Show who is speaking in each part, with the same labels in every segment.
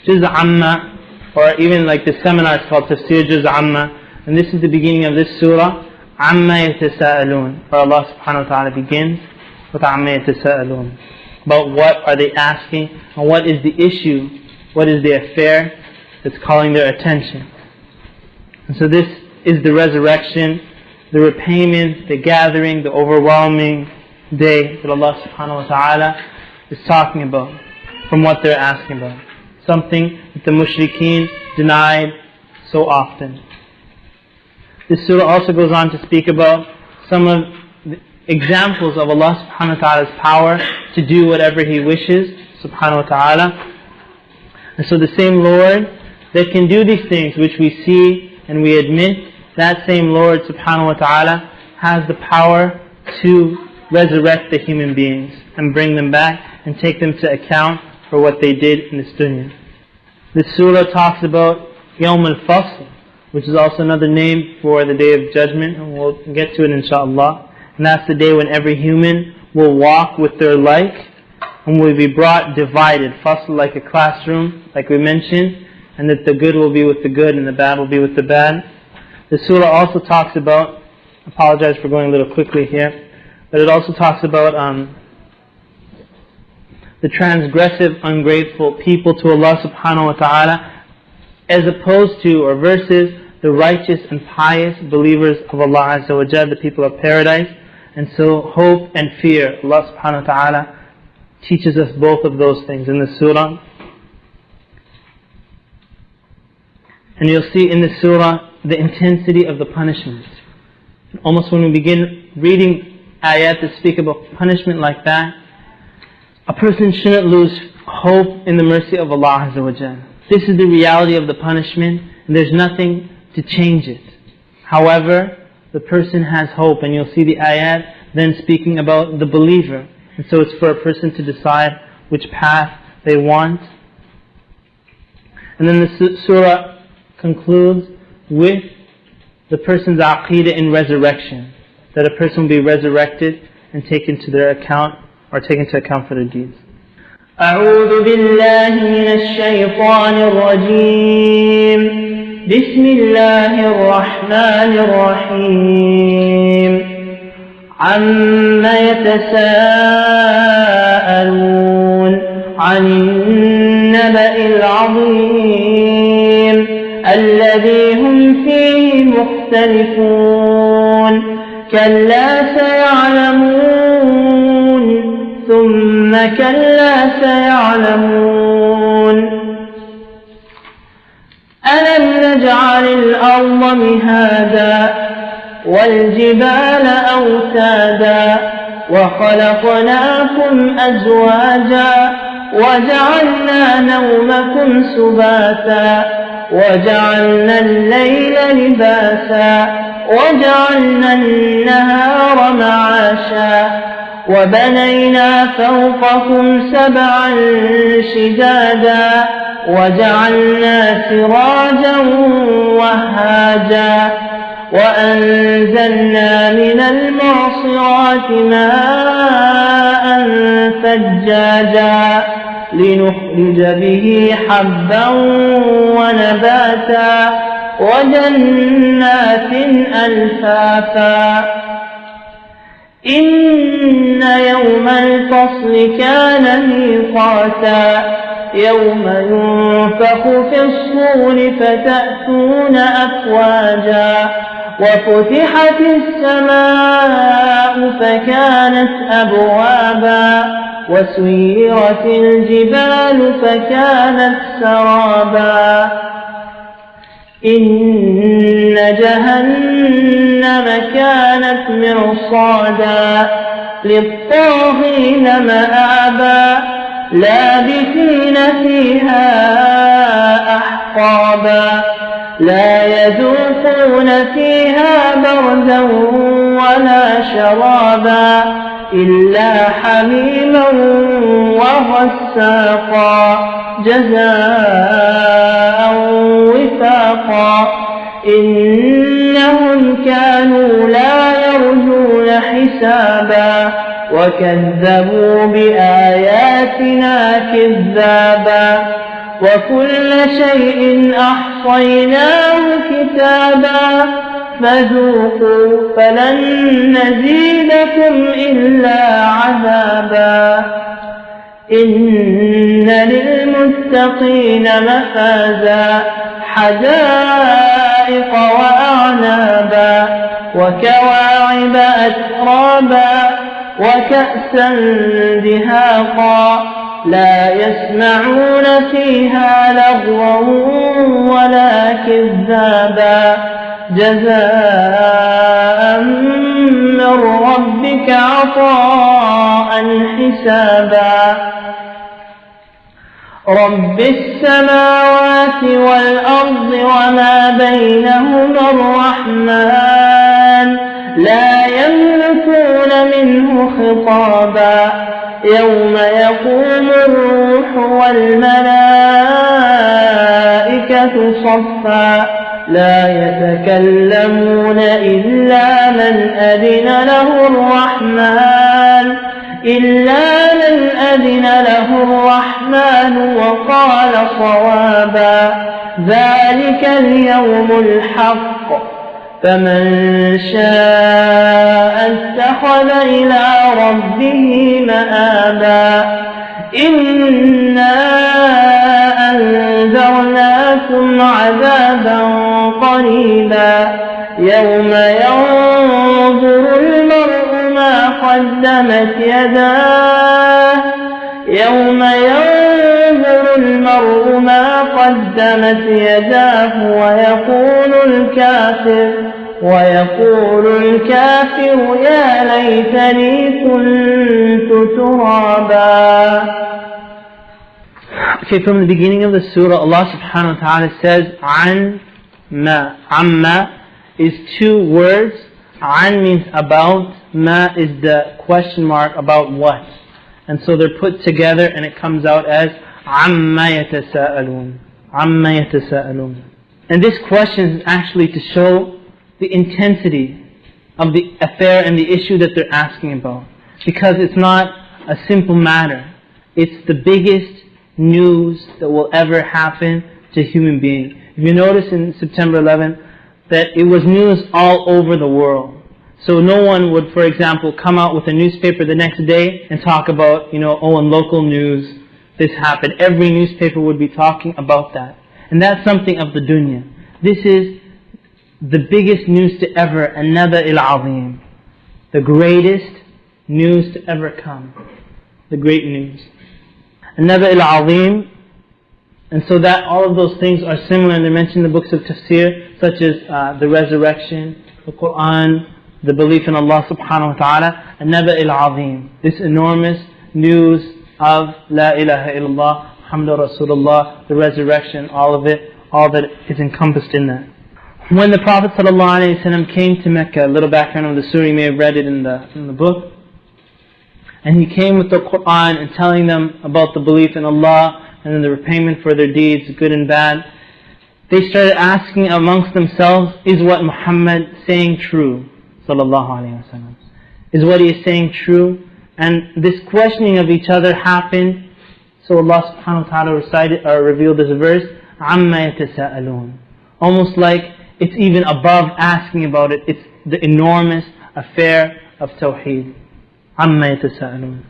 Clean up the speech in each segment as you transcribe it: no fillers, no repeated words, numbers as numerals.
Speaker 1: Juz Amma, or even like the seminar is called Tafseer Juz Amma, and this is the beginning of this surah, Amma yatasa'aloon, where Allah subhanahu wa ta'ala begins with Amma yatasa'aloon, about what are they asking, and what is the issue, what is the affair that's calling their attention. And so this is the resurrection, the repayment, the gathering, the overwhelming day that Allah subhanahu wa ta'ala is talking about from what they're asking about. Something that the mushrikeen denied so often. This surah also goes on to speak about some of the examples of Allah subhanahu wa ta'ala's power to do whatever He wishes, subhanahu wa ta'ala. And so the same Lord that can do these things which we see and we admit, that same Lord subhanahu wa ta'ala has the power to resurrect the human beings and bring them back and take them to account for what they did in this dunya. This surah talks about Yawm al-Fasl, which is also another name for the Day of Judgment, and we'll get to it inshaAllah. And that's the day when every human will walk with their like and will be brought divided. Fasl like a classroom, like we mentioned, and that the good will be with the good and the bad will be with the bad. The surah also talks about, I apologize for going a little quickly here, but it also talks about the transgressive, ungrateful people to Allah subhanahu wa ta'ala, as opposed to or versus the righteous and pious believers of Allah Azza wa Jal, the people of paradise. And so hope and fear, Allah subhanahu wa ta'ala teaches us both of those things in the surah. And you'll see in the surah the intensity of the punishment. Almost when we begin reading ayat that speak about punishment like that, a person shouldn't lose hope in the mercy of Allah Azza wa Jal. This is the reality of the punishment, and there's nothing to change it. However, the person has hope, and you'll see the ayat then speaking about the believer. And so it's for a person to decide which path they want. And then the surah concludes with the person's aqeedah in resurrection, that a person will be resurrected and taken to their account, or taken to account for their deeds.
Speaker 2: أعوذ بالله من الشيطان الرجيم. بسم الله الرحمن الرحيم. عما يتساءلون عن النبأ العظيم الذي هم فيه مختلفون. كلا سيعلمون ثم كلا سيعلمون. ألم نجعل الأرض مهادا والجبال أوتادا وخلقناكم أزواجا وجعلنا نومكم سباتا وجعلنا الليل لباسا وجعلنا النهار معاشا وبنينا فوقكم سبعا شدادا وجعلنا سراجا وهاجا وأنزلنا من المعصرات ماء ثجاجا لنخرج به حبا ونباتا وجنات ألفافا. إن يوم الفصل كان ميقاتا يوم ينفخ في الصور فتأتون أفواجا وفتحت السماء فكانت أبوابا وسيرت الجبال فكانت سرابا. إن جهنم كانت مرصادا للطاغين مآبا لابثين فيها أحقابا لا يذوقون فيها بردا ولا شرابا إلا حميما وغساقا جزاء وفاقا. إنهم كانوا لا يرجون حسابا وكذبوا بآياتنا كذابا وكل شيء أحصيناه كتابا فذوقوا فلن نزيدكم إلا عذابا إن للمتقين مفازا حدائق وأعنابا وكواعب أترابا وكأسا دهاقا لا يسمعون فيها لغوا ولا كذابا جزاء من ربك عطاء حسابا رب السماوات والأرض وما بينهما الرحمن لا يملكون منه خطابا يوم يقوم الروح والملائكة صفا لا يتكلمون إلا من أذن له الرحمن وقال صوابا ذلك اليوم الحق فمن شاء اتخذ إلى ربه مآبا إنا أنذرناكم عذابا قريبا يوم ينظر المرء ما قدمت يداه ويقول الكافر يا ليتني كنت ترابا.
Speaker 1: Okay, from the beginning of the surah, Allah subhanahu wa ta'ala says, An-Ma. Amma is two words. An means about, Ma is the question mark about what. And so they're put together and it comes out as Amma yatasa'aloon. Amma yatasa'aloon. And this question is actually to show the intensity of the affair and the issue that they're asking about. Because it's not a simple matter. It's the biggest news that will ever happen to a human being. If you notice in September 11th that it was news all over the world. So no one would, for example, come out with a newspaper the next day and talk about, in local news, this happened. Every newspaper would be talking about that. And that's something of the dunya. This is the biggest news to ever, An-Naba al-Azim. The greatest news to ever come. The great news. An-Naba al-Azim. And so that all of those things are similar, and they're mentioned in the books of Tafseer, such as the resurrection, the Quran, the belief in Allah subhanahu wa ta'ala. An-Naba al-Azim. This enormous news of La ilaha illallah, Muhammadur Rasulullah, the resurrection, all of it, all that is encompassed in that. When the Prophet ﷺ came to Mecca, a little background of the surah, you may have read it in the book, and he came with the Quran and telling them about the belief in Allah and then the repayment for their deeds, good and bad. They started asking amongst themselves, is what Muhammad saying true? Sallallahu Alaihi Wasallam. Is what he is saying true? And this questioning of each other happened. So Allah subhanahu wa ta'ala revealed this verse, Amma yatasa'aloon. Almost like it's even above asking about it. It's the enormous affair of Tawheed. Amma yatasa'aloon.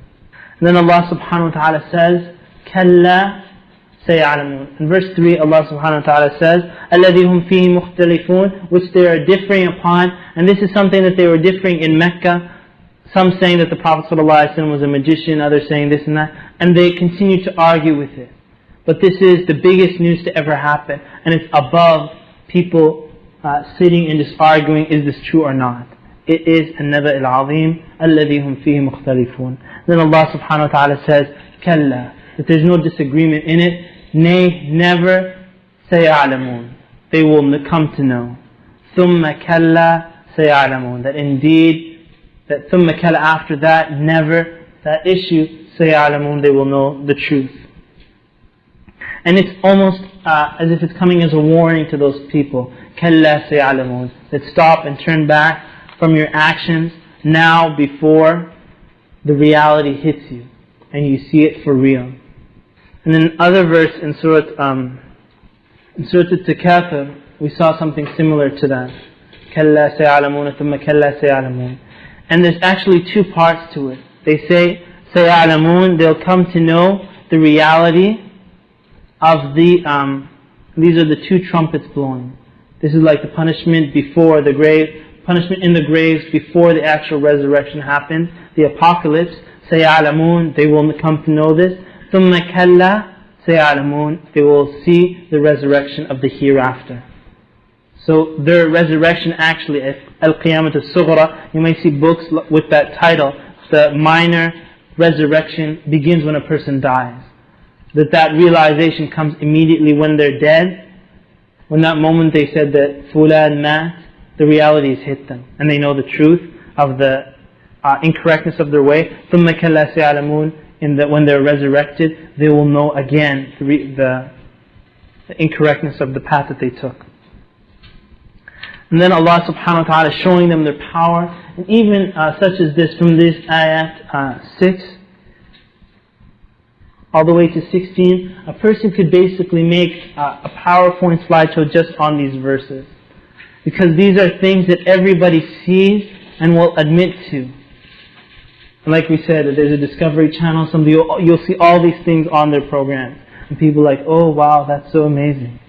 Speaker 1: And then Allah subhanahu wa ta'ala says, Kalla saya'alamoon. In verse 3, Allah subhanahu wa ta'ala says, Alladhi hum fihi mukhtalifun, which they are differing upon. And this is something that they were differing in Mecca. Some saying that the Prophet ﷺ was a magician, others saying this and that. And they continue to argue with it. But this is the biggest news to ever happen. And it's above people sitting and just arguing, is this true or not? It is An-Naba al-Azim, alladhi hum fihi mukhtalifun. Then Allah subhanahu wa ta'ala says, Kalla, that there's no disagreement in it. Nay, never, saya'alamoon. They will come to know. Thumma kalla saya'alamoon. That indeed, that thumma kalla, after that, never, that issue, saya'alamoon, they will know the truth. And it's almost as if it's coming as a warning to those people. Kalla saya'alamoon. That stop and turn back from your actions now before the reality hits you and you see it for real. And in another verse in Surah Al-Takathur, we saw something similar to that. كَلَّا سَيَعْلَمُونَ ثُمَّ كَلَّا سَيَعْلَمُونَ. And there's actually two parts to it. They say, سَيَعْلَمُونَ, they'll come to know the reality of these are the two trumpets blowing. This is like the punishment before the grave, punishment in the graves before the actual resurrection happens. The apocalypse, سَيَعْلَمُونَ, they will come to know this. ثُمَّ كَلَّا سَيَعْلَمُونَ, they will see the resurrection of the hereafter. So their resurrection actually, Al-Qiyamah Al-Sughra, you may see books with that title. The minor resurrection begins when a person dies. That realization comes immediately when they're dead. When that moment they said that Fulan mat, the realities hit them. And they know the truth of the incorrectness of their way. ثُمَّ كَلَّا سَيَعْلَمُونَ, in that when they're resurrected, they will know again the incorrectness of the path that they took. And then Allah subhanahu wa ta'ala showing them their power. And even such as this, from this ayat 6 all the way to 16, a person could basically make a PowerPoint slideshow just on these verses. Because these are things that everybody sees and will admit to. And like we said, there's a Discovery Channel, you'll see all these things on their programs. And people are like, oh wow, that's so amazing.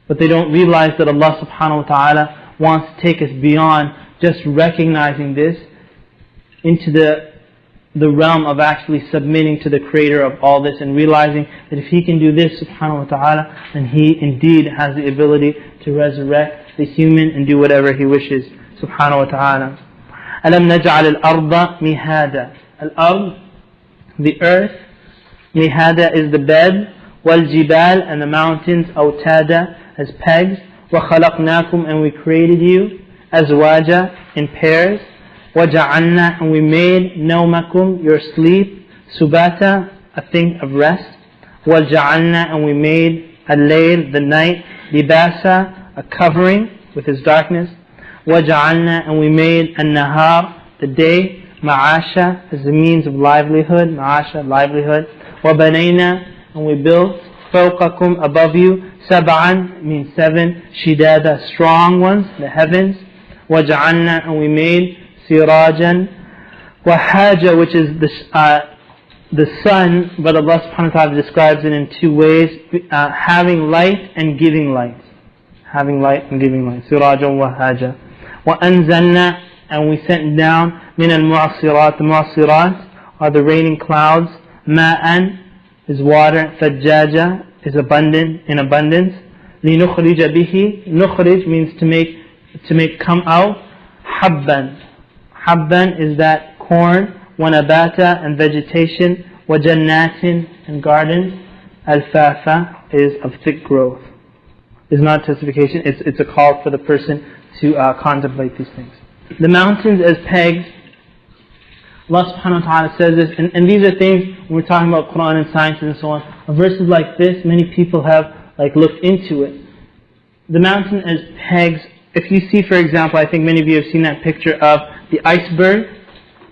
Speaker 1: But they don't realize that Allah subhanahu wa ta'ala wants to take us beyond just recognizing this into the realm of actually submitting to the Creator of all this and realizing that if He can do this subhanahu wa ta'ala, then He indeed has the ability to resurrect the human and do whatever He wishes subhanahu wa ta'ala. أَلَمْ نَجْعَلِ الْأَرْضَ مِهَادًا. Al-Ard, the earth, mihada is the bed, wal-jibal, and the mountains, awtada, as pegs, وَخَلَقْنَاكُمْ, and we created you, azwaja, in pairs, وَجَعَلْنَا, and we made نَوْمَكُمْ, your sleep, subata, a thing of rest, وَجَعَلْنَا, and we made al-layl, the night, libasa, a covering with its darkness, وَجَعَلْنَا, and we made al-nahar, the day, ma'asha, as a means of livelihood, ma'asha, livelihood, وَبَنَيْنَا, and we built, فَوْقَكُمْ, above you, sab'an, means seven, shidada, strong ones, the heavens, وَجَعَلْنَا, and we made sirajan, wahaja, which is the sun, but Allah subhanahu wa ta'ala describes it in two ways, having light and giving light. Having light and giving light. Sirajan wahaja. وَأَنزَلْنَا, and we sent down مِنَ الْمُعَصِّرَاتِ, the mu'assirat are the raining clouds, ma'an is water, thajjaja is abundant, in abundance, لِنُخْرِجَ بِهِ, nukhrij means to make come out, habban. Habban is that corn, wanabata, and vegetation, wajannatin, and gardens, alfafa is of thick growth. It's not testification, it's a call for the person to contemplate these things. The mountains as pegs, Allah subhanahu wa ta'ala says this, and these are things, when we're talking about Quran and science and so on, verses like this, many people have looked into it. The mountain as pegs, if you see, for example, I think many of you have seen that picture of the iceberg,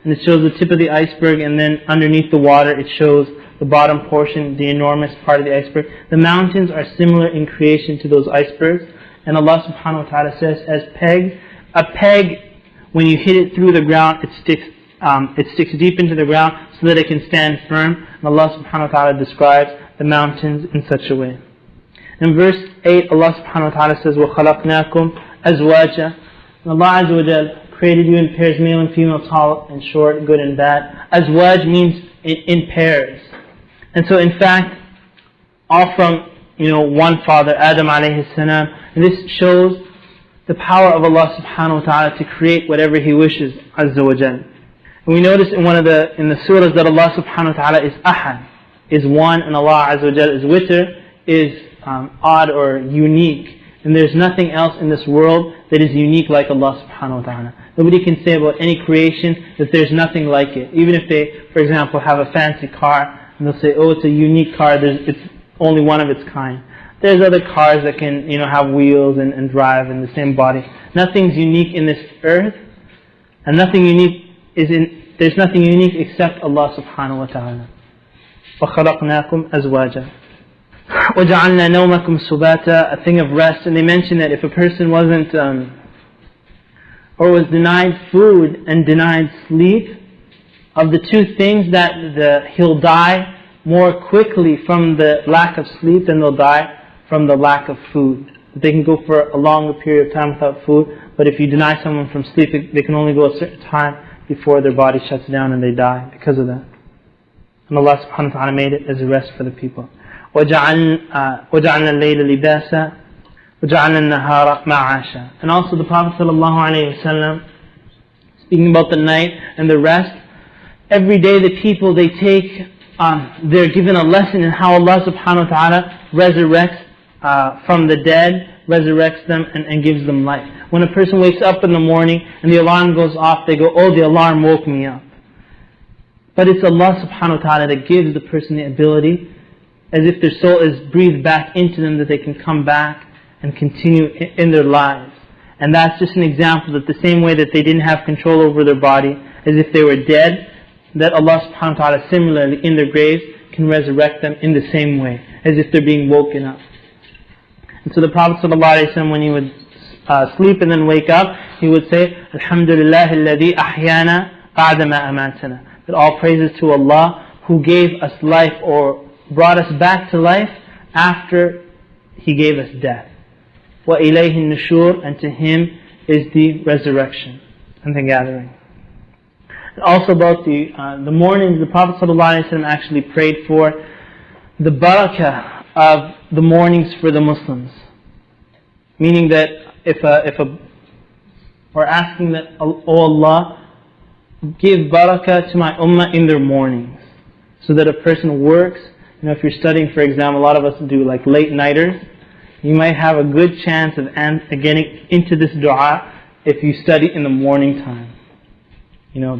Speaker 1: and it shows the tip of the iceberg, and then underneath the water it shows the bottom portion, the enormous part of the iceberg. The mountains are similar in creation to those icebergs, and Allah subhanahu wa ta'ala says as pegs. A peg, when you hit it through the ground, it sticks deep into the ground so that it can stand firm, and Allah subhanahu wa ta'ala describes the mountains in such a way. In verse 8, Allah subhanahu wa ta'ala says, وَخَلَقْنَاكُمْ أَزْوَاجًا. Allah Azza wa Jal created you in pairs, male and female, tall and short, good and bad. Azwaj means in pairs. And so in fact, all from one father, Adam alayhi salam. And this shows the power of Allah subhanahu wa ta'ala to create whatever He wishes, Azza wa Jal. And we notice in the surahs that Allah subhanahu wa ta'ala is ahad, is one, and Allah Azza wa Jal is witr, is odd or unique. And there's nothing else in this world that is unique like Allah subhanahu wa ta'ala. Nobody can say about any creation that there's nothing like it. Even if they, for example, have a fancy car, and they'll say, oh, it's a unique car, it's only one of its kind. There's other cars that can have wheels and drive in the same body. Nothing's unique in this earth, and there's nothing unique except Allah subhanahu wa ta'ala. وَخَلَقْنَاكُمْ أَزْوَاجًا وَجَعَلْنَا نَوْمَكُمْ سُبَاتًا, a thing of rest. And they mentioned that if a person wasn't or was denied food and denied sleep, of the two things, that he'll die more quickly from the lack of sleep than they'll die from the lack of food. They can go for a longer period of time without food, but if you deny someone from sleep, they can only go a certain time before their body shuts down and they die because of that. And Allah subhanahu wa ta'ala made it as a rest for the people. وَجَعَلْنَا اللَّيْلَ لِبَاسًا وَجَعَلْنَا النَّهَارَ مَعَاشًا. And also the Prophet sallallahu alayhi wa sallam, speaking about the night and the rest, every day the people, they're given a lesson in how Allah subhanahu wa ta'ala resurrects from the dead, resurrects them and gives them life. When a person wakes up in the morning and the alarm goes off, they go, oh, the alarm woke me up. But it's Allah subhanahu wa ta'ala that gives the person the ability, as if their soul is breathed back into them, that they can come back and continue in their lives. And that's just an example that the same way that they didn't have control over their body, as if they were dead, that Allah subhanahu wa ta'ala similarly in their graves can resurrect them in the same way, as if they're being woken up. And so the Prophet ﷺ, when he would sleep and then wake up, he would say, Alhamdulillah alladhi ahyana ba'da ma amatana. That all praises to Allah who gave us life or brought us back to life after He gave us death. Wa ilayhi nushur, and to Him is the resurrection and the gathering. And also about the mornings, the Prophet ﷺ actually prayed for the barakah of the mornings for the Muslims. Meaning that or asking that, oh Allah, give barakah to my ummah in their mornings. So that a person works, if you're studying for exam, a lot of us do like late nighters, you might have a good chance of getting into this dua if you study in the morning time.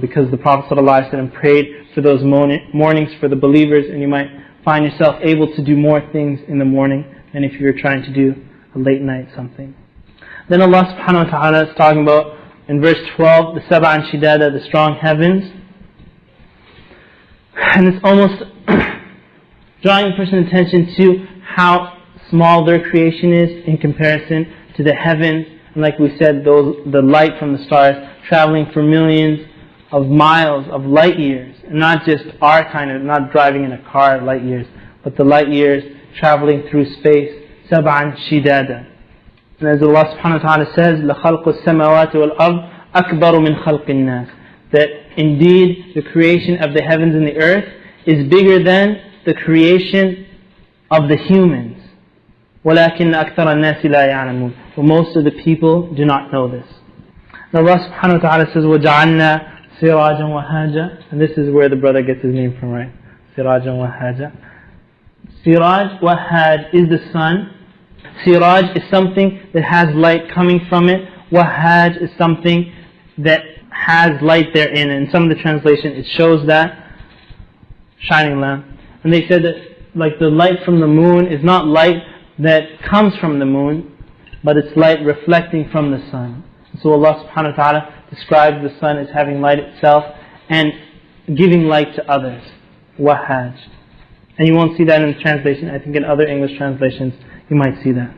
Speaker 1: Because the Prophet ﷺ prayed for those mornings for the believers, and you might find yourself able to do more things in the morning than if you were trying to do a late night something. Then Allah subhanahu wa ta'ala is talking about, in verse 12, the sab'an shidada, the strong heavens. And it's almost drawing a person's attention to how small their creation is in comparison to the heavens. And like we said, the light from the stars traveling for millions of miles of light years. And not just our kind of, not driving in a car light years, but the light years traveling through space. Sab'an shidada. And as Allah subhanahu wa ta'ala says, لَخَلْقُ السَّمَاوَاتِ وَالْأَرْضِ أَكْبَرُ مِنْ خَلْقِ النَّاسِ. That indeed the creation of the heavens and the earth is bigger than the creation of the humans. وَلَكِنَّ أَكْثَرَ النَّاسِ لَا يَعْلَمُونَ. But most of the people do not know this. And Allah subhanahu wa ta'ala says, وَجَعَلْنَا سِرَاجًا وَهَاجًا. And this is where the brother gets his name from, right? Siraj and Wahaja. Siraj, Wahaj is the sun. Siraj is something that has light coming from it. Wahaj is something that has light therein. And in some of the translation it shows that shining lamp. And they said that like the light from the moon is not light that comes from the moon, but it's light reflecting from the sun. So Allah subhanahu wa ta'ala describes the sun as having light itself and giving light to others. Wahaj. And you won't see that in the translation. I think in other English translations you might see that.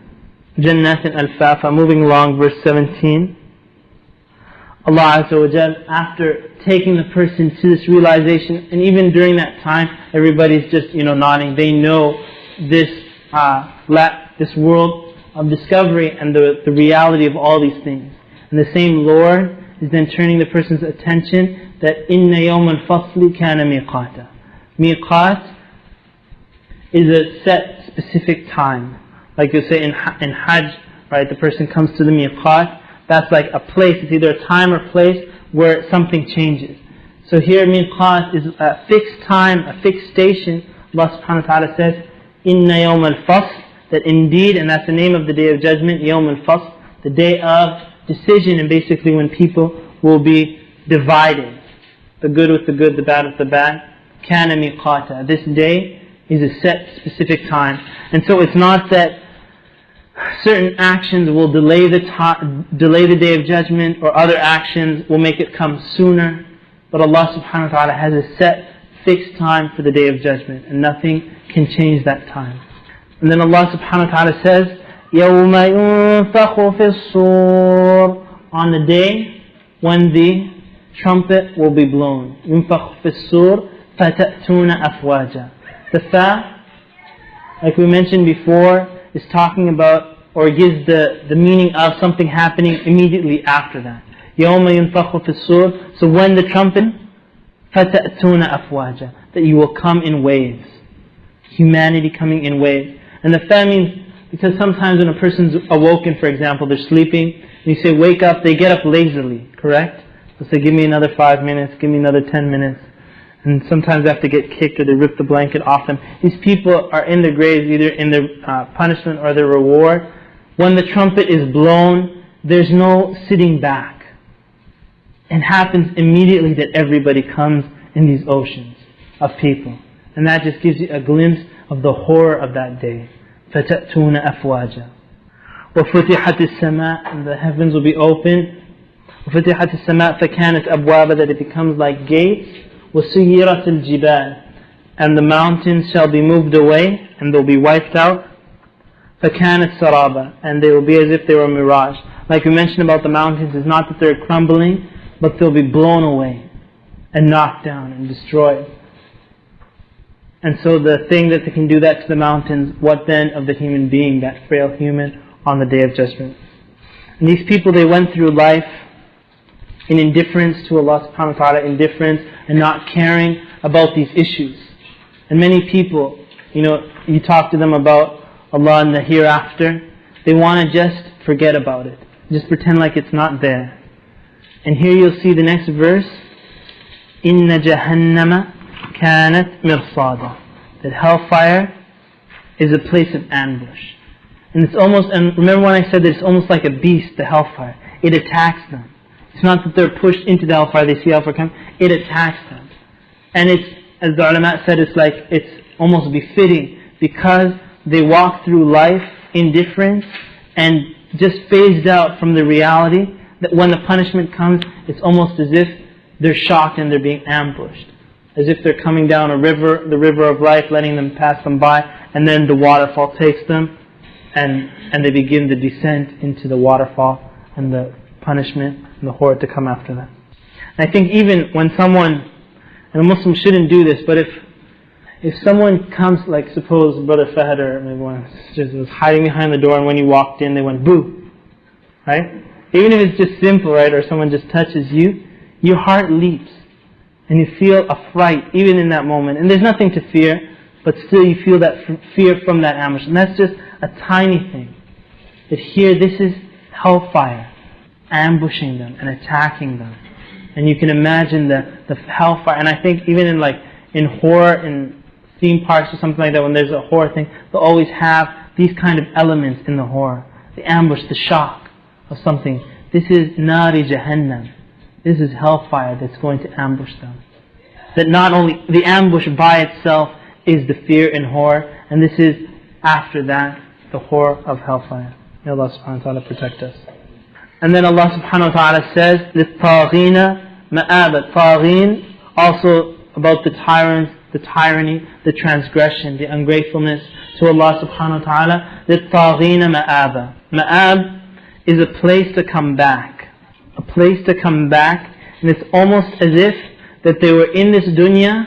Speaker 1: Jannatin al-Fafa, moving along, verse 17. Allah Azza wa Jal, after taking the person to this realization, and even during that time, everybody's just nodding. They know this world of discovery and the reality of all these things. And the same Lord is then turning the person's attention that inna yawm al-fasli kana miqata. Miqat is a set specific time. Like you say in Hajj, right? The person comes to the miqat. That's like a place. It's either a time or place where something changes. So here miqat is a fixed time, a fixed station. Allah subhanahu wa ta'ala says, inna yawm al-fasl, that indeed, and that's the name of the day of judgment, yawm al-fasl, the day of decision, and basically when people will be divided. The good with the good, the bad with the bad. Kana miqata. This day is a set specific time. And so it's not that certain actions will delay the day of judgment, or other actions will make it come sooner. But Allah subhanahu wa ta'ala has a set fixed time for the Day of Judgment, and nothing can change that time. And then Allah subhanahu wa ta'ala says, يَوْمَ يُنفَخُ فِي الصُّورِ, on the day when the trumpet will be blown. يُنفَخُ فِي الصُّورِ فَتَأْتُونَ أَفْوَاجًا. The fa, like we mentioned before, is talking about, or gives the meaning of something happening immediately after that. يَوْمَ يُنفَخُ فِي الصُّورِ, so when the trumpet, فَتَأْتُونَ أَفْوَاجًا, that you will come in waves. Humanity coming in waves. And the fa means, because sometimes when a person's awoken, for example, they're sleeping, and you say, wake up, they get up lazily, correct? They'll say, give me another 5 minutes, give me another 10 minutes. And sometimes they have to get kicked or they rip the blanket off them. These people are in their graves, either in their punishment or their reward. When the trumpet is blown, there's no sitting back. It happens immediately that everybody comes in these oceans of people. And that just gives you a glimpse of the horror of that day. فَتَأْتُونَ أَفْوَاجًا وَفُتِحَتِ السَّمَاء, and the heavens will be open. وَفُتِحَتِ السَّمَاء فَكَانَتْ أَبْوَابًا, that it becomes like gates. وَسُيِّرَتِ الْجِبَالِ, and the mountains shall be moved away, and they'll be wiped out. فَكَانَتْ سَرَابًا, and they will be as if they were a mirage. Like we mentioned about the mountains, it's not that they're crumbling, but they'll be blown away, and knocked down, and destroyed. And so the thing that they can do that to the mountains, what then of the human being, that frail human, on the Day of Judgment? And these people, they went through life in indifference to Allah subhanahu wa ta'ala, indifference and not caring about these issues. And many people, you talk to them about Allah and the hereafter, they want to just forget about it. Just pretend like it's not there. And here you'll see the next verse, إِنَّ جَهَنَّمَ كَانَتْ مِرْصَادًا, that hellfire is a place of ambush. And it's almost, and remember when I said that it's almost like a beast, the hellfire. It attacks them. It's not that they're pushed into the hellfire, they see hellfire come, it attacks them. And it's, as the ulama said, it's almost befitting, because they walk through life indifferent and just phased out from the reality, that when the punishment comes, it's almost as if they're shocked and they're being ambushed. As if they're coming down a river, the river of life, letting them pass them by, and then the waterfall takes them, and they begin the descent into the waterfall, and the punishment and the horror to come after that. And I think even when someone, and a Muslim shouldn't do this, but if someone comes, like suppose Brother Fahad or maybe one just was hiding behind the door, and when you walked in they went boo, right? Even if it's just simple, right, or someone just touches you, your heart leaps. And you feel a fright even in that moment. And there's nothing to fear, but still you feel that fear from that ambush. And that's just a tiny thing. But here, this is hellfire ambushing them and attacking them. And you can imagine the hellfire. And I think even in horror, in theme parks or something like that, when there's a horror thing, they'll always have these kind of elements in the horror. The ambush, the shock of something. This is Nari Jahannam. This is hellfire that's going to ambush them. That not only the ambush by itself is the fear and horror, and this is after that the horror of hellfire. May Allah subhanahu wa ta'ala protect us. And then Allah subhanahu wa ta'ala says, لِلطَّاغِينَ مَآبًا. Taghin, also about the tyrants, the tyranny, the transgression, the ungratefulness to Allah subhanahu wa ta'ala. لِلطَّاغِينَ مَآبًا. Ma'ab is a place to come back. A place to come back, and it's almost as if that they were in this dunya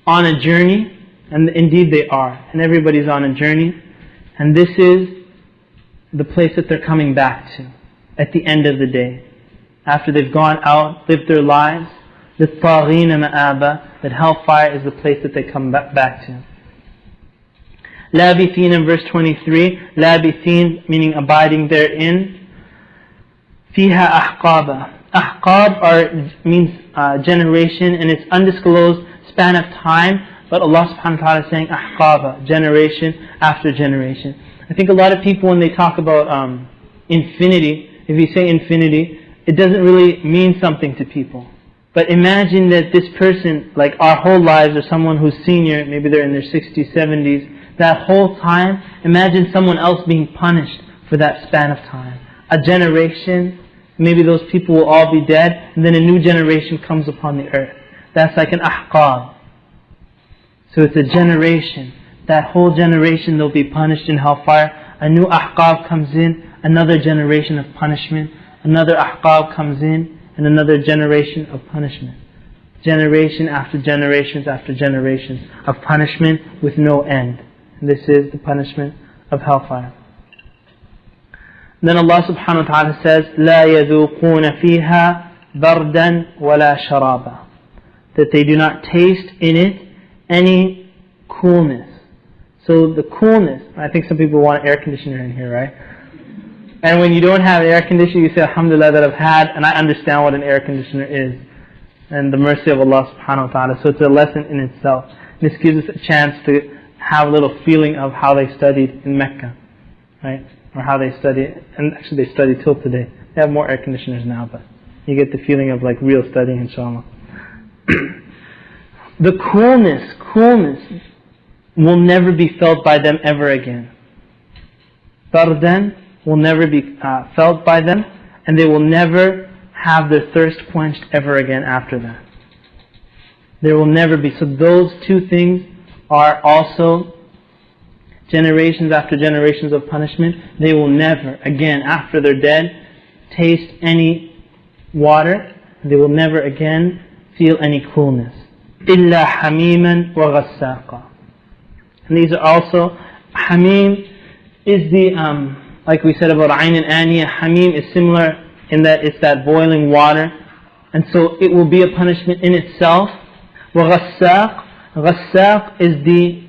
Speaker 1: on a journey, and indeed they are, and everybody's on a journey, and this is the place that they're coming back to at the end of the day, after they've gone out, lived their lives. لِلطَّاغِينَ مَآبًا, that hellfire is the place that they come back to. لَابِثِينَ in verse 23, لَابِثِينَ meaning abiding therein. فِيهَا أَحْقَابًا. Ahqab means generation, and it's undisclosed span of time, but Allah subhanahu wa ta'ala is saying Ahqaba, generation after generation. I think a lot of people, when they talk about infinity, if you say infinity, it doesn't really mean something to people. But imagine that this person, like our whole lives, or someone who's senior, maybe they're in their 60s, 70s, that whole time, imagine someone else being punished for that span of time. A generation, maybe those people will all be dead, and then a new generation comes upon the earth. That's like an ahqab. So it's a generation. That whole generation, they'll be punished in hellfire. A new ahqab comes in, another generation of punishment. Another ahqab comes in, and another generation of punishment. Generation after generations after generations of punishment with no end. And this is the punishment of hellfire. Then Allah subhanahu wa ta'ala says, لا يذوقون فيها بردا ولا شرابا. That they do not taste in it any coolness. So the coolness, I think some people want air conditioner in here, right? And when you don't have an air conditioner, you say, alhamdulillah that I've had, and I understand what an air conditioner is. And the mercy of Allah subhanahu wa ta'ala. So it's a lesson in itself. This gives us a chance to have a little feeling of how they studied in Mecca, right? Or how they study, and actually they study till today. They have more air conditioners now, but you get the feeling of like real studying, inshallah. The coolness will never be felt by them ever again. Bardan will never be felt by them, and they will never have their thirst quenched ever again after that. There will never be. So those two things are also generations after generations of punishment. They will never again, after they're dead, taste any water. They will never again feel any coolness. إِلَّا حَمِيمًا وَغَسَّاقًا. And these are also, Hamim is the, like we said about Ayn and Aniya, Hamim is similar in that it's that boiling water. And so it will be a punishment in itself. وَغَسَّاق. Ghassaq is the,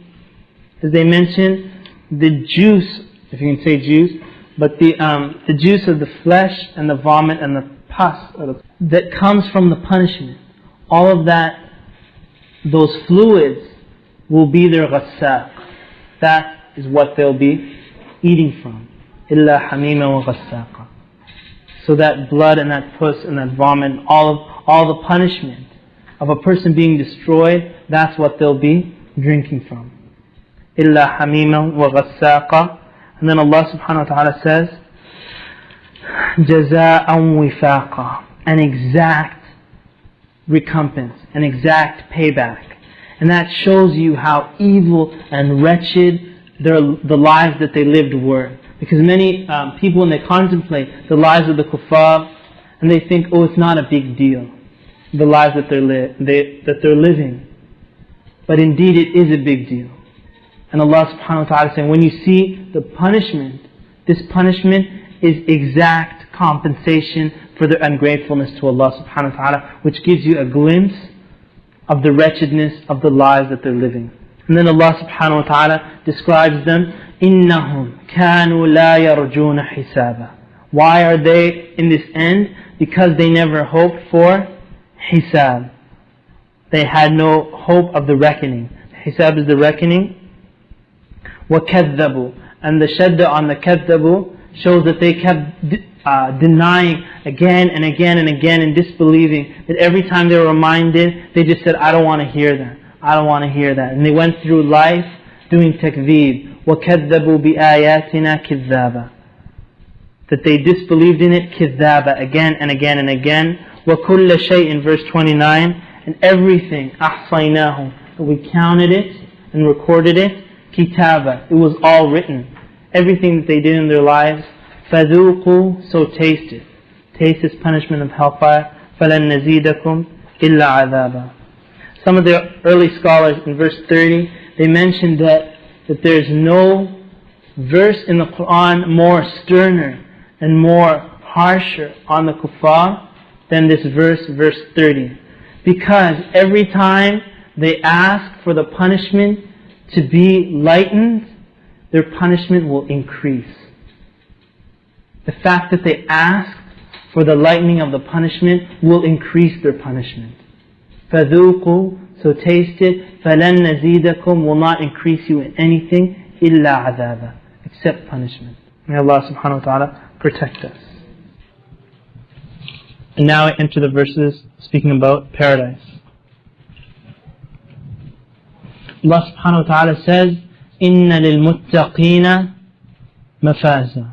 Speaker 1: as they mention, the juice, if you can say juice, but the juice of the flesh and the vomit and the pus that comes from the punishment. All of that, those fluids will be their ghassaq. That is what they'll be eating from. إِلَّا حَمِيمًا وَغَسَّاقًا. So that blood and that pus and that vomit, all the punishment of a person being destroyed, that's what they'll be drinking from. إِلَّا حَمِيمًا وَغَسَّاقًا. And then Allah subhanahu wa ta'ala says, جَزَاءً وِفَاقًا. An exact recompense, an exact payback. And that shows you how evil and wretched the lives that they lived were. Because many people, when they contemplate the lives of the kuffar, and they think, oh, it's not a big deal, the lives that they're living. But indeed it is a big deal. And Allah subhanahu wa ta'ala is saying, when you see the punishment, this punishment is exact compensation for their ungratefulness to Allah subhanahu wa ta'ala, which gives you a glimpse of the wretchedness of the lives that they're living. And then Allah subhanahu wa ta'ala describes them, إِنَّهُمْ كَانُوا لَا يَرْجُونَ حِسَابًا. Why are they in this end? Because they never hoped for hisab. They had no hope of the reckoning. Hisab is the reckoning. وَكَذَّبُوا. And the shadda on the كَذَّبُوا shows that they kept denying again and again and again and disbelieving. That every time they were reminded, they just said, I don't want to hear that. I don't want to hear that. And they went through life doing takveeb. وَكَذَّبُوا بِآيَاتِنَا كِذَّابًا. That they disbelieved in it, كِذَّابًا, again and again and again. وَكُلَّ شَيْءٍ in verse 29. And everything, أَحْصَيْنَاهُ. We counted it and recorded it. Kitaba. It was all written. Everything that they did in their lives. فَذُوقُوا. So taste it. Taste this punishment of hellfire. فَلَن نَزِيدَكُمْ إِلَّا عَذَابًا. Some of the early scholars in verse 30, they mentioned that there's no verse in the Quran more sterner and more harsher on the kuffar than this verse 30. Because every time they ask for the punishment to be lightened, their punishment will increase. The fact that they asked for the lightening of the punishment will increase their punishment. فَذُوقُوا. So taste it. فَلَن نَزِيدَكُمْ. Will not increase you in anything إِلَّا عَذَابًا. Except punishment. May Allah subhanahu wa ta'ala protect us. And now I enter the verses speaking about paradise. Allah subhanahu wa ta'ala says, إِنَّ لِلْمُتَّقِينَ مَفَازًا.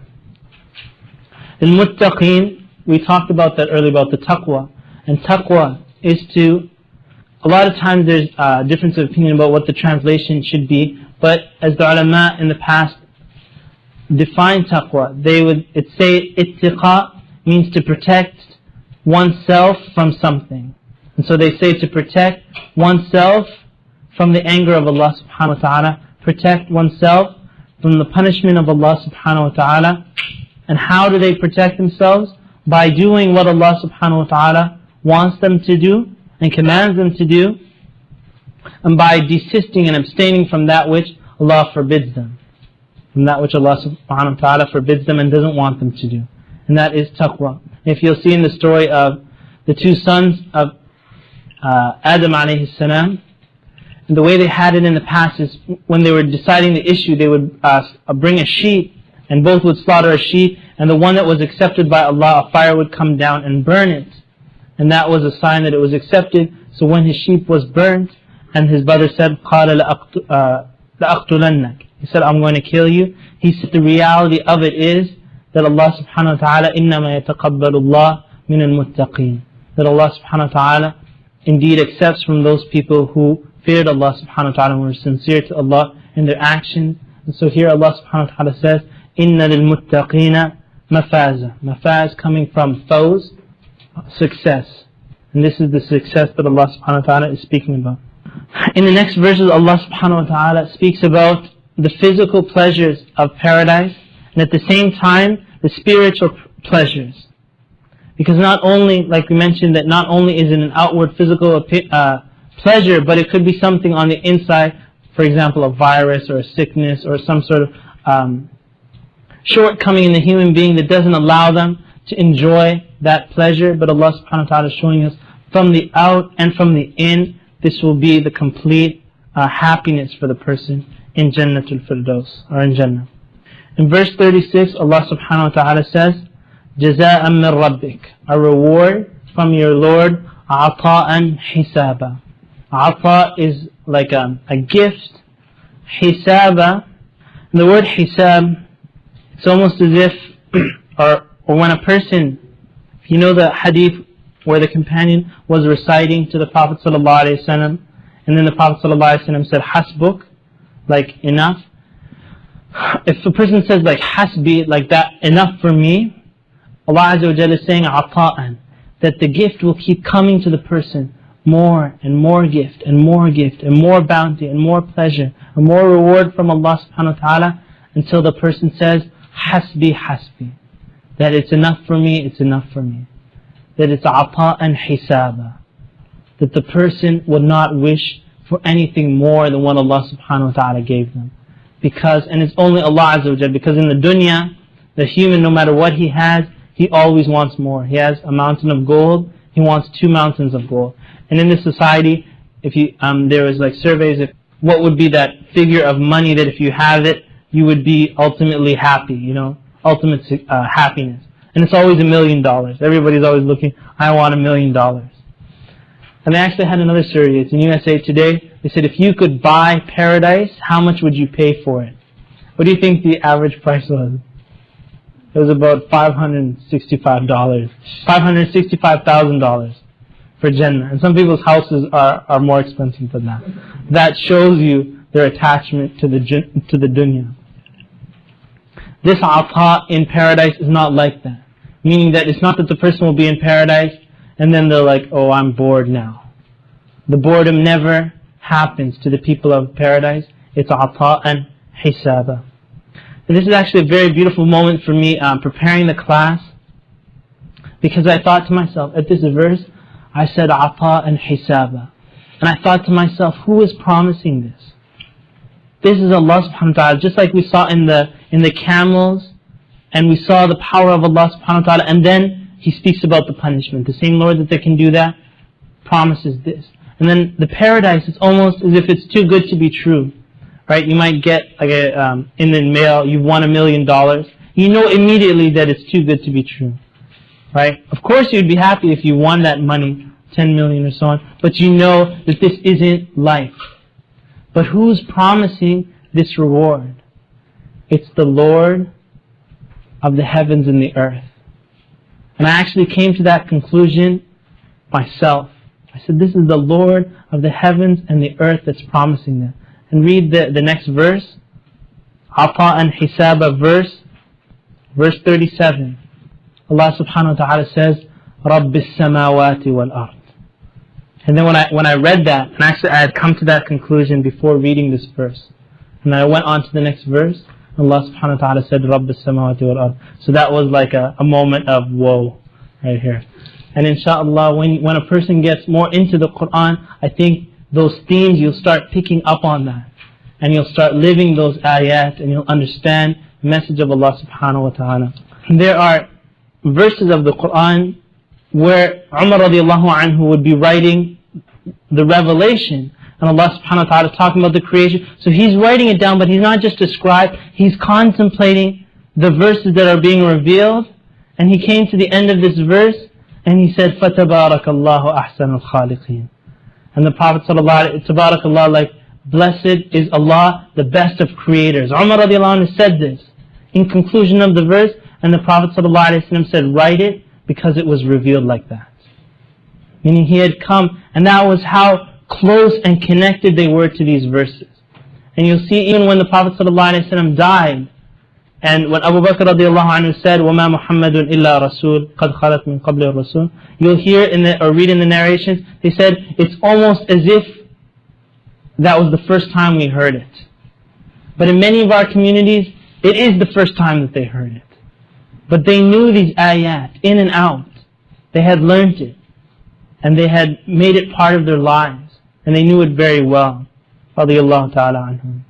Speaker 1: Al-Muttaqeen, we talked about that earlier, about the taqwa. And taqwa is to a lot of times there's a difference of opinion about what the translation should be, but as the ulama in the past define taqwa, they would say ittiqa means to protect oneself from something. And so they say to protect oneself from the anger of Allah subhanahu wa ta'ala, protect oneself from the punishment of Allah subhanahu wa ta'ala. And how do they protect themselves? By doing what Allah subhanahu wa ta'ala wants them to do and commands them to do, and by desisting and abstaining from that which Allah forbids them, from that which Allah subhanahu wa ta'ala forbids them and doesn't want them to do. And that is taqwa. If you'll see in the story of the two sons of Adam alayhi salam, the way they had it in the past is when they were deciding the issue, they would bring a sheep, and both would slaughter a sheep, and the one that was accepted by Allah, a fire would come down and burn it. And that was a sign that it was accepted. So when his sheep was burnt, and his brother said, قَالَ لَأَقْتُلَنَّكَ, he said, I'm going to kill you. He said the reality of it is that Allah subhanahu wa ta'ala إِنَّمَا يَتَقَبَّلُ اللَّهُ مِنَ الْمُتَّقِينَ, that Allah subhanahu wa ta'ala indeed accepts from those people who feared Allah subhanahu wa ta'ala and were sincere to Allah in their actions. And so here Allah subhanahu wa ta'ala says, إِنَّ لِلْمُتَّقِينَ مَفَازًا. Mafaz coming from fawz, success. And this is the success that Allah subhanahu wa ta'ala is speaking about. In the next verses, Allah subhanahu wa ta'ala speaks about the physical pleasures of paradise, and at the same time, the spiritual pleasures. Because not only, like we mentioned, that not only is it an outward physical pleasure, but it could be something on the inside, for example, a virus or a sickness or some sort of shortcoming in the human being that doesn't allow them to enjoy that pleasure. But Allah subhanahu wa ta'ala is showing us from the out and from the in, this will be the complete happiness for the person in Jannatul Firdaus, or in Jannah. In verse 36, Allah subhanahu wa ta'ala says, جَزَاءً مِّن رَبِّكَ, a reward from your Lord, عَطَاءً حِسَابًا. Ata is like a gift. Hisaba, the word hisab, it's almost as if, or when a person, if you know the hadith where the companion was reciting to the Prophet ﷺ, and then the Prophet ﷺ said, hasbuk, like enough. If a person says like hasbi, like that, enough for me, Allah Azza wa Jalla is saying ata'an, that the gift will keep coming to the person, more and more gift and more gift and more bounty and more pleasure and more reward from Allah subhanahu wa ta'ala, until the person says hasbi hasbi, that it's enough for me, it's enough for me, that it's ata'an hisaba, that the person would not wish for anything more than what Allah subhanahu wa ta'ala gave them. Because, and it's only Allah Azza wa Jalla, because in the dunya, the human, no matter what he has, he always wants more. He has a mountain of gold, he wants 2 mountains of gold. And in this society, if you, there was like surveys of what would be that figure of money that if you have it, you would be ultimately happy, you know, ultimate happiness. And it's always $1 million. Everybody's always looking, I want $1 million. And they actually had another survey. It's in USA Today. They said, if you could buy paradise, how much would you pay for it? What do you think the average price was? It was about $565,000 for Jannah. And some people's houses are more expensive than that. That shows you their attachment to the dunya. This ata in paradise is not like that. Meaning that it's not that the person will be in paradise and then they're like, oh, I'm bored now. The boredom never happens to the people of paradise. It's ata and hisaba. And this is actually a very beautiful moment for me preparing the class, because I thought to myself, at this verse, I said ata and hisaba. And I thought to myself, who is promising this? This is Allah subhanahu wa ta'ala, just like we saw in the camels, and we saw the power of Allah subhanahu wa ta'ala, and then He speaks about the punishment. The same Lord that can do that promises this. And then the paradise is almost as if it's too good to be true. Right? You might get like in the mail, you've won $1 million. You know immediately that it's too good to be true. Right? Of course you'd be happy if you won that money, 10 million or so on, but you know that this isn't life. But who's promising this reward? It's the Lord of the heavens and the earth. And I actually came to that conclusion myself. I said, this is the Lord of the heavens and the earth that's promising that. And read the next verse. Ata'an Hisaba verse 37. Allah subhanahu wa ta'ala says, Rabbis samawati wal ard. And then when I read that, and actually I had come to that conclusion before reading this verse. And then I went on to the next verse. Allah subhanahu wa ta'ala said, Rabbis samawati wal ard. So that was like a moment of whoa, right here. And inshallah, when a person gets more into the Quran, I think those themes, you'll start picking up on that. And you'll start living those ayat, and you'll understand the message of Allah subhanahu wa ta'ala. There are verses of the Quran where Umar radiallahu anhu would be writing the revelation, and Allah subhanahu wa ta'ala is talking about the creation. So he's writing it down, but he's not just a scribe, he's contemplating the verses that are being revealed. And he came to the end of this verse, and he said, فَتَبَارَكَ اللَّهُ أَحْسَنُ الْخَالِقِينَ. And the Prophet sallallahu tabarakallah, like, blessed is Allah, the best of creators. Umar radiallahu anhu said this in conclusion of the verse, and the Prophet ﷺ said, write it, because it was revealed like that. Meaning he had come, and that was how close and connected they were to these verses. And you'll see even when the Prophet ﷺ died, and when Abu Bakr radiallahu anhu said, وَمَا مُحَمَّدٌ إِلَّا رَسُولٌ قَدْ خَلَتْ مِنْ قَبْلِ الرَّسُولِ, you'll hear or read in the narrations, they said, it's almost as if that was the first time we heard it. But in many of our communities, it is the first time that they heard it. But they knew these ayat in and out. They had learnt it. And they had made it part of their lives. And they knew it very well. Radiyallahu ta'ala anhum.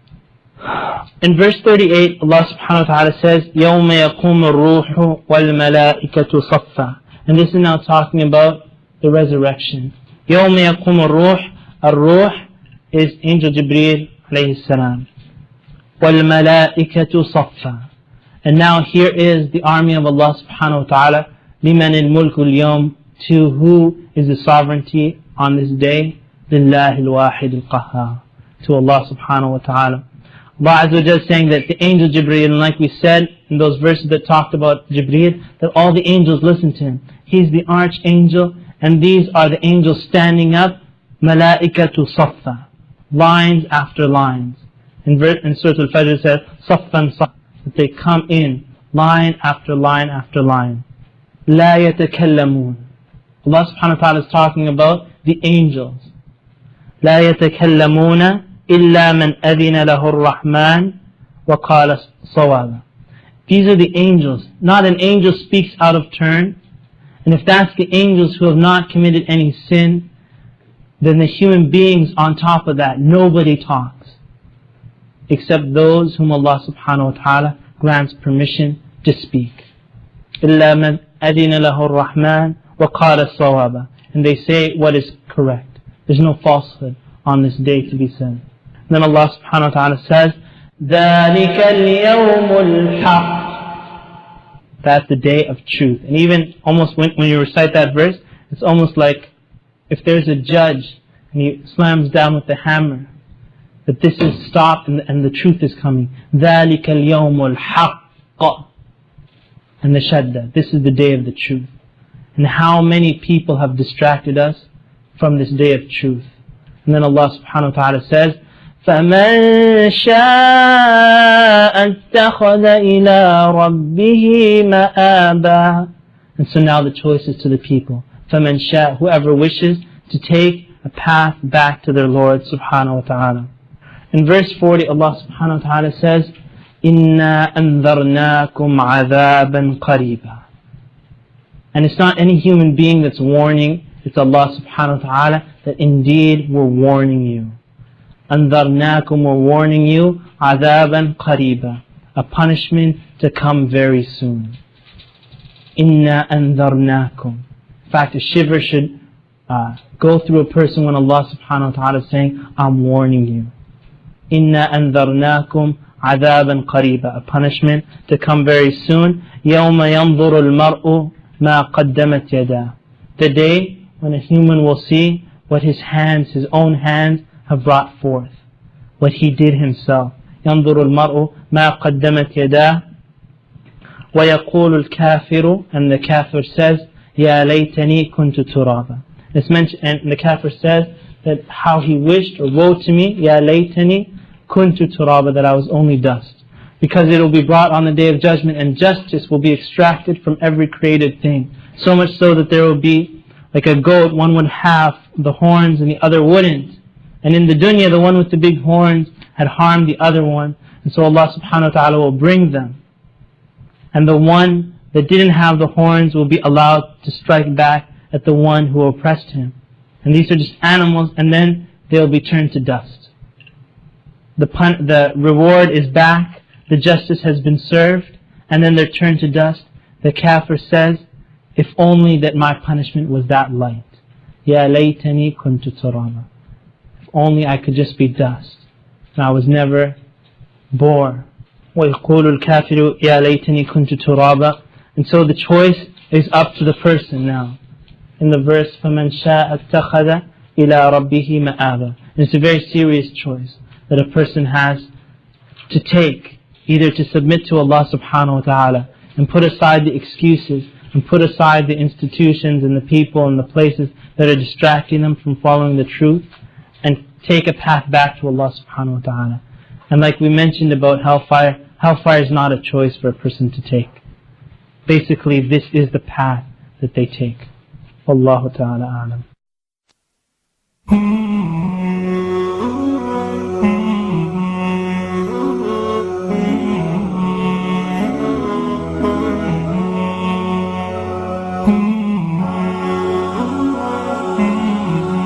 Speaker 1: In verse 38, Allah subhanahu wa ta'ala says, يَوْمَ يَقُومُ الرُّوحُ وَالْمَلَائِكَةُ صَفًّا. And this is now talking about the resurrection. يَوْمَ يَقُومُ الرُّوحُ. Ar-Ruh is Angel Jibreel alayhi salam. وَالْمَلَائِكَةُ صَفًّا. And now here is the army of Allah subhanahu wa ta'ala. لِمَنِ الْمُلْكُ الْيَوْمِ. To who is the sovereignty on this day? لِلَّهِ الْوَاحِدِ الْقَهَّارِ. To Allah subhanahu wa ta'ala. Allah Azza wa Jalla is saying that the angel Jibreel, and like we said in those verses that talked about Jibreel, that all the angels listen to him. He's the archangel, and these are the angels standing up. مَلَائِكَةُ صَفًّا. Lines after lines. In Surah Al-Fajr it says, صَفًّا صَفًّا. That they come in, line after line after line. لَا يَتَكَلَّمُونَ. Allah subhanahu wa ta'ala is talking about the angels. لَا يَتَكَلَّمُونَ إِلَّا مَنْ أَذِنَ لَهُ الرَّحْمَنُ وَقَالَ صَوَابًا. These are the angels. Not an angel speaks out of turn. And if that's the angels who have not committed any sin, then the human beings on top of that, nobody talks. Except those whom Allah subhanahu wa ta'ala grants permission to speak. إِلَّا مَنْ أَذِنَ لَهُ الرَّحْمَنُ وَقَالَ صَوَابًا. And they say what is correct. There's no falsehood on this day to be said. And then Allah subhanahu wa ta'ala says, ذَلِكَ الْيَوْمُ الْحَقِّ. That's the day of truth. And even almost when you recite that verse, it's almost like if there's a judge and he slams down with the hammer, that this is stopped and the truth is coming. ذَلِكَ الْيَوْمُ الْحَقِّ. And the shadda. This is the day of the truth. And how many people have distracted us from this day of truth. And then Allah subhanahu wa ta'ala says, فَمَنْ شَاءَ اتَّخَذَ إِلَىٰ رَبِّهِ مَآبًا. And so now the choice is to the people. فَمَنْ شَاءَ. Whoever wishes to take a path back to their Lord subhanahu wa ta'ala. In verse 40, Allah subhanahu wa ta'ala says, إِنَّا أَنذَرْنَاكُمْ عَذَابًا قَرِيبًا. And it's not any human being that's warning, it's Allah subhanahu wa ta'ala that indeed we're warning you. أَنذَرْنَاكُمْ, we're warning you, عَذَابًا قَرِيبًا. A punishment to come very soon. إِنَّا أَنذَرْنَاكُمْ. In fact, a shiver should go through a person when Allah subhanahu wa ta'ala is saying, I'm warning you. إِنَّا أَنذَرْنَاكُمْ عَذَابًا قَرِيبًا. A punishment to come very soon. يَوْمَ يَنْظُرُ الْمَرْءُ مَا قَدَّمَتْ يَدَاهُ. The day when a human will see what his hands, his own hands, have brought forth. What he did himself. يَنْظُرُ الْمَرْءُ مَا قَدَّمَتْ يَدَاهُ. وَيَقُولُ الْكَافِرُ. And the kafir says, يَا لَيْتَنِي كُنْتُ تُرَابًا. It's mentioned, and the kafir says that how he wished, or woe to me, ya laytani kuntu turaba, that I was only dust. Because it will be brought on the day of judgment, and justice will be extracted from every created thing. So much so that there will be, like a goat, one would have the horns and the other wouldn't. And in the dunya, the one with the big horns had harmed the other one. And so Allah subhanahu wa ta'ala will bring them. And the one that didn't have the horns will be allowed to strike back at the one who oppressed him. And these are just animals, and then they'll be turned to dust. The reward is back, the justice has been served, and then they're turned to dust. The kafir says, if only that my punishment was that light. Ya laytani kuntu turaba. If only I could just be dust, and I was never bore. وَيَقُولُ الْكَافِرُ يَا لَيْتَنِي كُنْتُ تُرَابًا. And so the choice is up to the person now. In the verse, فَمَنْ شَاءَ اتَّخَذَ إِلَىٰ رَبِّهِ مَآبًا. It's a very serious choice that a person has to take, either to submit to Allah subhanahu wa ta'ala and put aside the excuses and put aside the institutions and the people and the places that are distracting them from following the truth, and take a path back to Allah subhanahu wa ta'ala. And like we mentioned about hellfire is not a choice for a person to take. Basically, this is the path that they take. Wallahu ta'ala a'lam.